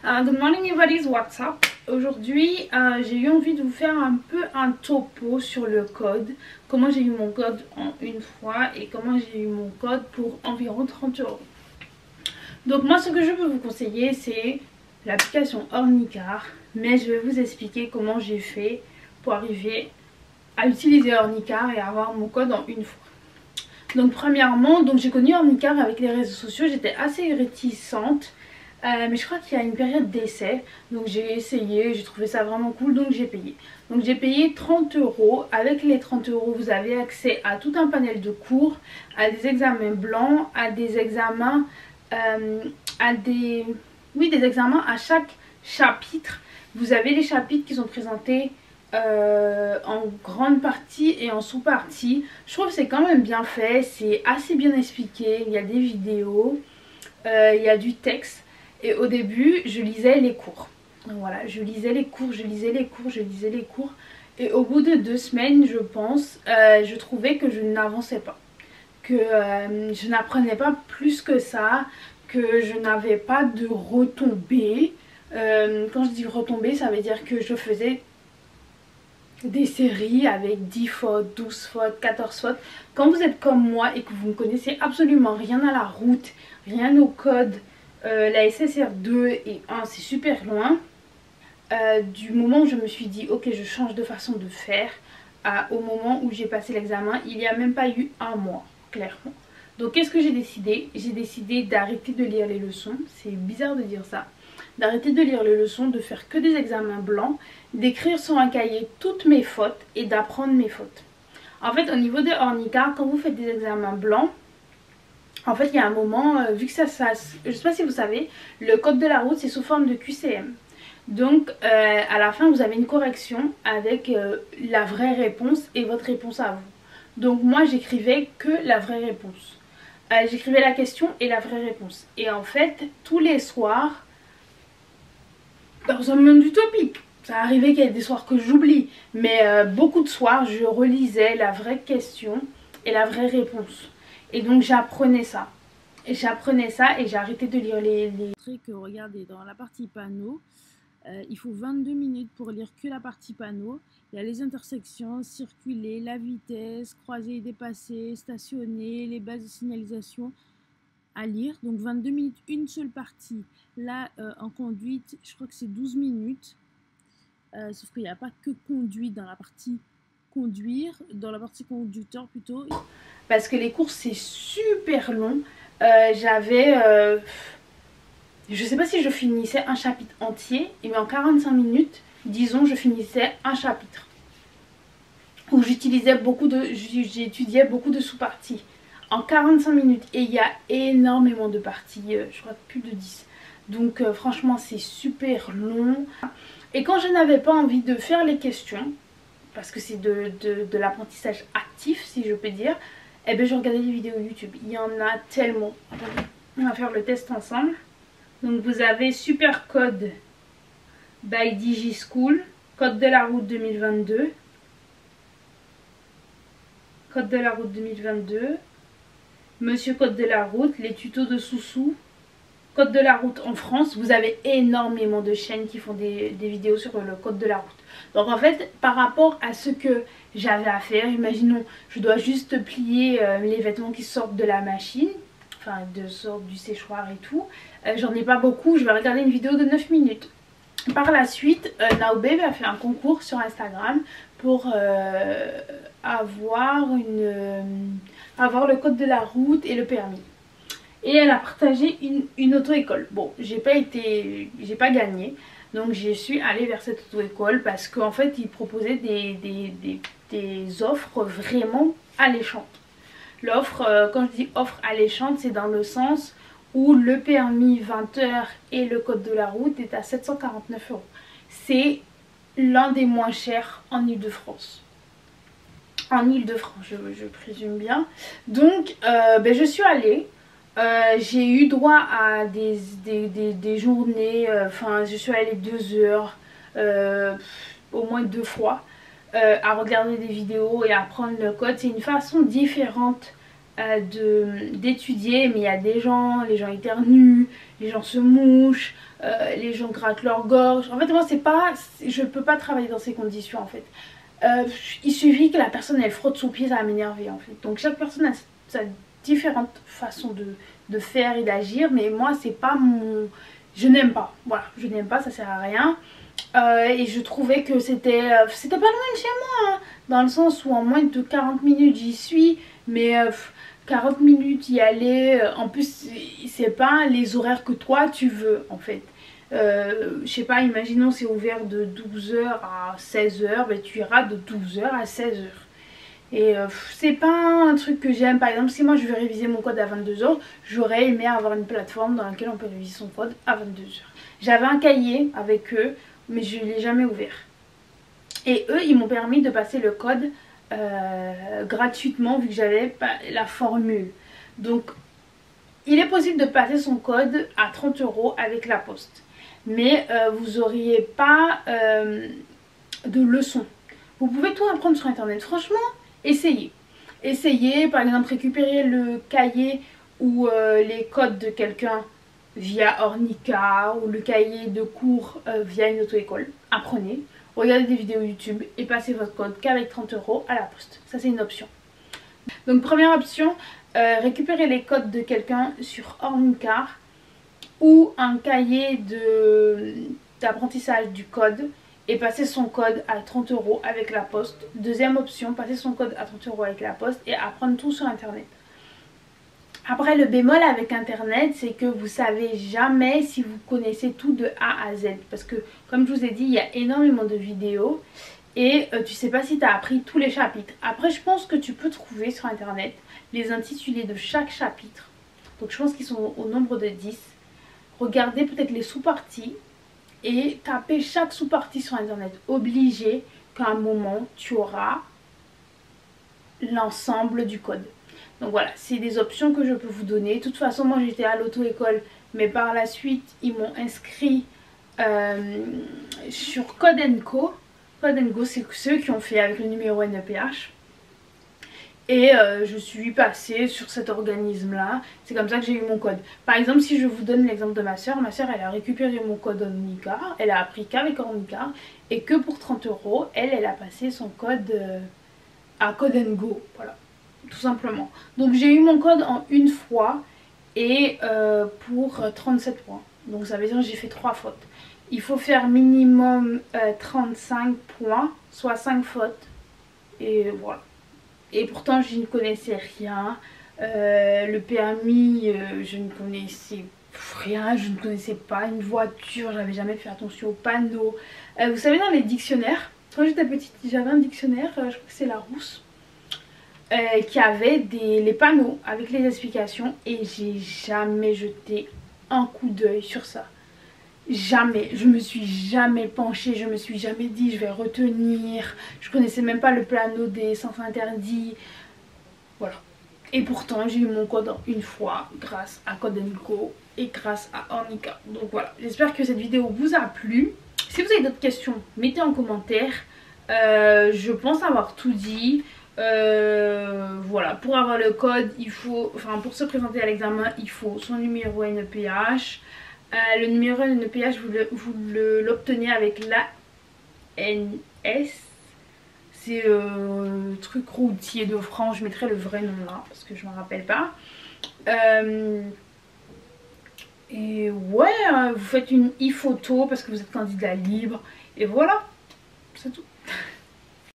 Good morning everybody's, what's up? Aujourd'hui j'ai eu envie de vous faire un peu un topo sur le code. Comment j'ai eu mon code en une fois et comment j'ai eu mon code pour environ 30 euros. Donc moi ce que je peux vous conseiller c'est l'application Ornicar. Mais je vais vous expliquer comment j'ai fait pour arriver à utiliser Ornicar et avoir mon code en une fois. Donc premièrement, j'ai connu Ornicar avec les réseaux sociaux, j'étais assez réticente. Mais je crois qu'il y a une période d'essai, donc j'ai essayé, j'ai trouvé ça vraiment cool, donc j'ai payé. Donc j'ai payé 30 euros. Avec les 30 euros, vous avez accès à tout un panel de cours, à des examens blancs, à des examens, des examens à chaque chapitre. Vous avez les chapitres qui sont présentés en grande partie et en sous-partie. Je trouve que c'est quand même bien fait, c'est assez bien expliqué, il y a des vidéos, il y a du texte. Et au début, je lisais les cours. Donc voilà, je lisais les cours. Et au bout de 2 semaines, je pense, je trouvais que je n'avançais pas. Que je n'apprenais pas plus que ça. Que je n'avais pas de retombées. Quand je dis retombées, ça veut dire que je faisais des séries avec 10 fautes, 12 fautes, 14 fautes. Quand vous êtes comme moi et que vous ne connaissez absolument rien à la route, rien au code, la SSR 2 et 1 c'est super loin. Du moment où je me suis dit ok je change de façon de faire au moment où j'ai passé l'examen, il n'y a même pas eu un mois clairement. Donc qu'est-ce que j'ai décidé? J'ai décidé d'arrêter de lire les leçons, c'est bizarre de dire ça, d'arrêter de lire les leçons, de faire que des examens blancs, d'écrire sur un cahier toutes mes fautes et d'apprendre mes fautes. En fait au niveau de Ornicar, quand vous faites des examens blancs, en fait, il y a un moment, vu que je ne sais pas si vous savez, le code de la route c'est sous forme de QCM. Donc à la fin vous avez une correction avec la vraie réponse et votre réponse à vous. Donc moi j'écrivais que la vraie réponse. J'écrivais la question et la vraie réponse. Et en fait tous les soirs, dans un monde utopique, ça arrivait qu'il y ait des soirs que j'oublie, mais beaucoup de soirs je relisais la vraie question et la vraie réponse. Et donc j'apprenais ça. Et j'ai arrêté de lire les trucs. Regardez, dans la partie panneau, il faut 22 minutes pour lire que la partie panneau. Il y a les intersections, circuler, la vitesse, croiser et dépasser, stationner, les bases de signalisation à lire. Donc 22 minutes, une seule partie. Là, en conduite, je crois que c'est 12 minutes. Sauf qu'il n'y a pas que conduite dans la partie conduire, dans la partie conducteur plutôt. Parce que les cours c'est super long. Je sais pas si je finissais un chapitre entier, mais en 45 minutes, disons, je finissais un chapitre. Où j'étudiais beaucoup de sous-parties. En 45 minutes. Et il y a énormément de parties, je crois plus de 10. Donc franchement c'est super long. Et quand je n'avais pas envie de faire les questions, parce que c'est de l'apprentissage actif si je peux dire, eh bien je regardais des vidéos YouTube. Il y en a tellement. Attendez, on va faire le test ensemble. Donc vous avez Super Code by DigiSchool, Code de la route 2022, Code de la route 2022, Monsieur Code de la route, les tutos de Soussou, Code de la route en France. Vous avez énormément de chaînes qui font des vidéos sur le code de la route. Donc en fait par rapport à ce que j'avais à faire, imaginons je dois juste plier les vêtements qui sortent de la machine, enfin de sorte du séchoir et tout, j'en ai pas beaucoup, je vais regarder une vidéo de 9 minutes. Par la suite, Naobabe a fait un concours sur Instagram pour avoir le code de la route et le permis. Et elle a partagé une auto-école. Bon, j'ai pas gagné, donc je suis allée vers cette auto-école parce qu'en fait ils proposaient des offres vraiment alléchantes. L'offre, quand je dis offre alléchante, c'est dans le sens où le permis 20 heures et le code de la route est à 749 €. C'est l'un des moins chers en Ile-de-France. En Ile-de-France, je présume bien. Donc, je suis allée. J'ai eu droit à des journées, je suis allée 2 heures, au moins 2 fois, à regarder des vidéos et à apprendre le code. C'est une façon différente d'étudier, mais il y a les gens éternuent, les gens se mouchent, les gens grattent leur gorge. En fait moi c'est pas, je peux pas travailler dans ces conditions en fait. Il suffit que la personne elle frotte son pied, ça va m'énerver en fait. Donc chaque personne a sa différente façon de faire et d'agir, mais moi c'est pas mon... Je n'aime pas, voilà, je n'aime pas, ça sert à rien. Et je trouvais que c'était pas loin de chez moi, hein, dans le sens où en moins de 40 minutes j'y suis, mais 40 minutes y aller, en plus c'est pas les horaires que toi tu veux en fait. Je sais pas, imaginons c'est ouvert de 12h à 16h, ben tu iras de 12h à 16h. Et c'est pas un truc que j'aime. Par exemple, si moi je veux réviser mon code à 22h, j'aurais aimé avoir une plateforme dans laquelle on peut réviser son code à 22h. J'avais un cahier avec eux, mais je ne l'ai jamais ouvert. Et eux, ils m'ont permis de passer le code gratuitement vu que j'avais la formule. Donc, il est possible de passer son code à 30 € avec la poste. Mais vous n'auriez pas de leçons. Vous pouvez tout apprendre sur internet. Franchement, essayez. Essayez, par exemple, récupérer le cahier ou les codes de quelqu'un via Ornica ou le cahier de cours via une auto-école. Apprenez, regardez des vidéos YouTube et passez votre code qu'avec 30 € à la poste. Ça, c'est une option. Donc, première option, récupérer les codes de quelqu'un sur Ornica ou un cahier d'apprentissage du code et passer son code à 30 € avec la poste. Deuxième option, passer son code à 30 € avec la poste et apprendre tout sur internet. Après, le bémol avec internet, c'est que vous savez jamais si vous connaissez tout de A à Z. Parce que, comme je vous ai dit, il y a énormément de vidéos et tu sais pas si tu as appris tous les chapitres. Après, je pense que tu peux trouver sur internet les intitulés de chaque chapitre. Donc, je pense qu'ils sont au nombre de 10. Regardez peut-être les sous-parties et tapez chaque sous-partie sur internet. Obligé qu'à un moment, tu auras l'ensemble du code. Donc voilà, c'est des options que je peux vous donner. De toute façon, moi j'étais à l'auto-école, mais par la suite, ils m'ont inscrit sur Code & Co. Code & Co, c'est ceux qui ont fait avec le numéro NEPH. Et je suis passée sur cet organisme-là. C'est comme ça que j'ai eu mon code. Par exemple, si je vous donne l'exemple de ma soeur elle a récupéré mon code Ornica. Elle a appris qu'avec Ornica. Et que pour 30 €, elle a passé son code à Code & Go. Voilà. Tout simplement. Donc j'ai eu mon code en une fois et pour 37 points. Donc ça veut dire que j'ai fait 3 fautes. Il faut faire minimum 35 points, soit 5 fautes. Et voilà. Et pourtant je ne connaissais rien. Le permis, je ne connaissais rien. Je ne connaissais pas une voiture. J'avais jamais fait attention aux panneaux. Vous savez, dans les dictionnaires, quand j'étais petite, j'avais un dictionnaire, je crois que c'est Larousse. Qui avait les panneaux avec les explications et j'ai jamais jeté un coup d'œil sur ça. Jamais, je me suis jamais penchée, je me suis jamais dit je vais retenir, je connaissais même pas le panneau des sens interdits, voilà. Et pourtant j'ai eu mon code en une fois grâce à Code & Co et grâce à Ornica. Donc voilà, j'espère que cette vidéo vous a plu. Si vous avez d'autres questions, mettez en commentaire. Je pense avoir tout dit. Voilà, pour avoir le code, il faut, enfin pour se présenter à l'examen, il faut son numéro NEPH. Le numéro NEPH, vous l'obtenez avec l'ANS. C'est truc routier de France. Je mettrai le vrai nom là parce que je ne me rappelle pas. Et ouais, vous faites une e-photo parce que vous êtes candidat libre. Et voilà, c'est tout.